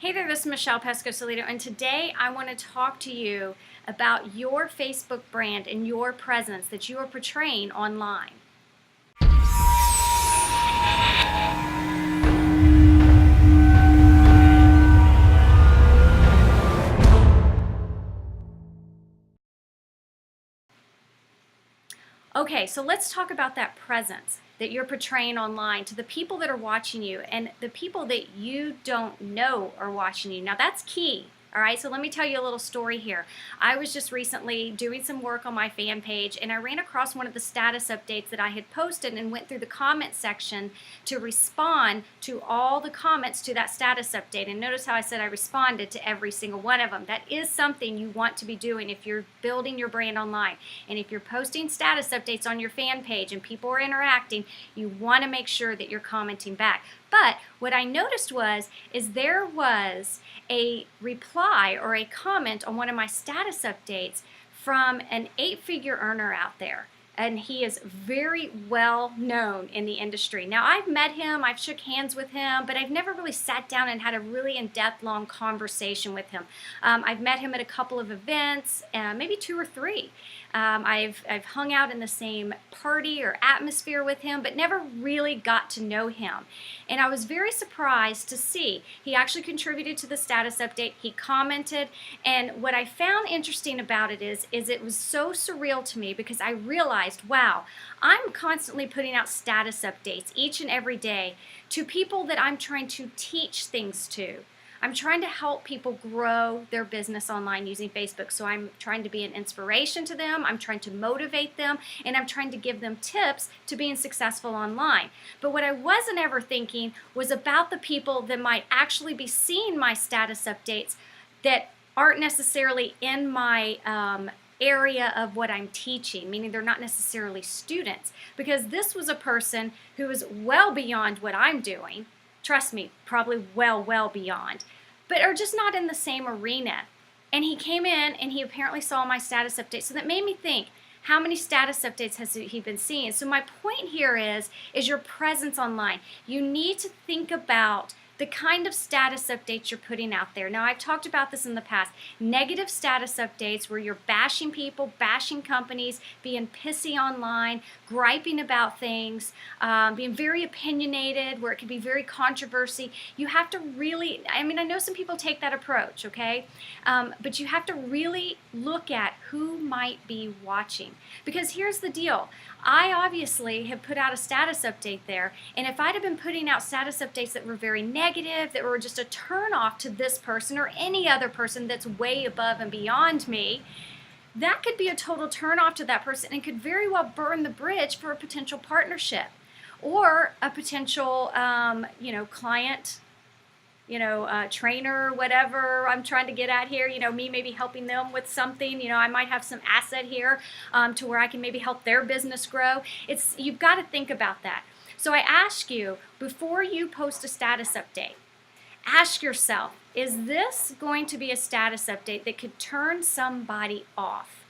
Hey there, this is Michelle Pesco-Solido, and today I want to talk to you about your Facebook brand and your presence that you are portraying online. Okay, so let's talk about that presence that you're portraying online to the people that are watching you and the people that you don't know are watching you. Now that's key. All right, so let me tell you a little story here. I was just recently doing some work on my fan page and I ran across one of the status updates that I had posted and went through the comment section to respond to all the comments to that status update. And notice how I said I responded to every single one of them. That is something you want to be doing if you're building your brand online. And if you're posting status updates on your fan page and people are interacting, you want to make sure that you're commenting back. But what I noticed is there was a reply or a comment on one of my status updates from an 8-figure earner out there. And he is very well known in the industry. Now, I've met him, I've shook hands with him, but I've never really sat down and had a really in-depth, long conversation with him. I've met him at a couple of events, maybe 2 or 3. I've hung out in the same party or atmosphere with him, but never really got to know him. And I was very surprised to see he actually contributed to the status update. He commented, and what I found interesting about it is it was so surreal to me because I realized, wow, I'm constantly putting out status updates each and every day to people that I'm trying to teach things to. I'm trying to help people grow their business online using Facebook. So I'm trying to be an inspiration to them, I'm trying to motivate them, and I'm trying to give them tips to being successful online. But what I wasn't ever thinking was about the people that might actually be seeing my status updates that aren't necessarily in my area of what I'm teaching, meaning they're not necessarily students. Because this was a person who is well beyond what I'm doing. Trust me, probably well beyond, but are just not in the same arena. And he came in and he apparently saw my status update. So that made me think, how many status updates has he been seeing? So my point here is your presence online. You need to think about the kind of status updates you're putting out there. Now, I've talked about this in the past. Negative status updates where you're bashing people, bashing companies, being pissy online, griping about things, being very opinionated, where it can be very controversy. You have to really, I know some people take that approach, okay? But you have to really look at who might be watching. Because here's the deal. I obviously have put out a status update there, and if I'd have been putting out status updates that were very negative, that were just a turn off to this person or any other person that's way above and beyond me, that could be a total turn off to that person and could very well burn the bridge for a potential partnership or a potential client, trainer, whatever I'm trying to get at here, me maybe helping them with something, I might have some asset here to where I can maybe help their business grow. You've got to think about that. So I ask you, before you post a status update, ask yourself, is this going to be a status update that could turn somebody off?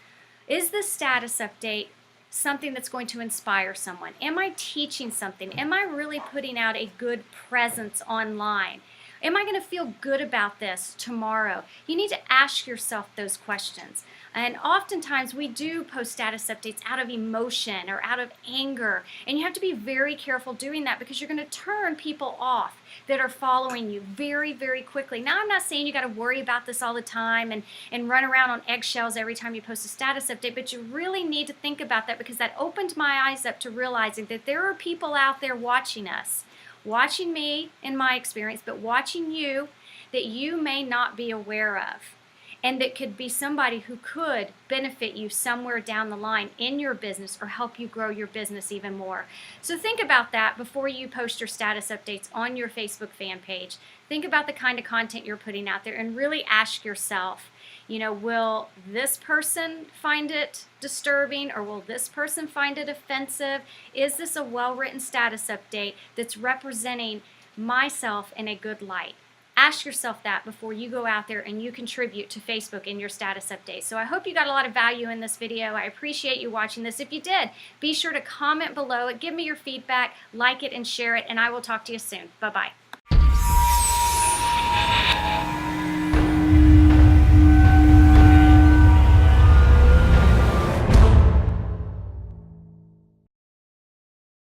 Is this status update something that's going to inspire someone? Am I teaching something? Am I really putting out a good presence online? Am I going to feel good about this tomorrow? You need to ask yourself those questions. And oftentimes we do post status updates out of emotion or out of anger. And you have to be very careful doing that because you're going to turn people off that are following you very quickly. Now, I'm not saying you got to worry about this all the time and run around on eggshells every time you post a status update, but you really need to think about that because that opened my eyes up to realizing that there are people out there watching us. Watching me in my experience, but watching you that you may not be aware of, and that could be somebody who could benefit you somewhere down the line in your business or help you grow your business even more. So think about that before you post your status updates on your Facebook fan page. Think about the kind of content you're putting out there and really ask yourself, will this person find it disturbing or will this person find it offensive? Is this a well-written status update that's representing myself in a good light? Ask yourself that before you go out there and you contribute to Facebook in your status update. So I hope you got a lot of value in this video. I appreciate you watching this. If you did, be sure to comment below it, give me your feedback, like it, and share it, and I will talk to you soon. Bye-bye.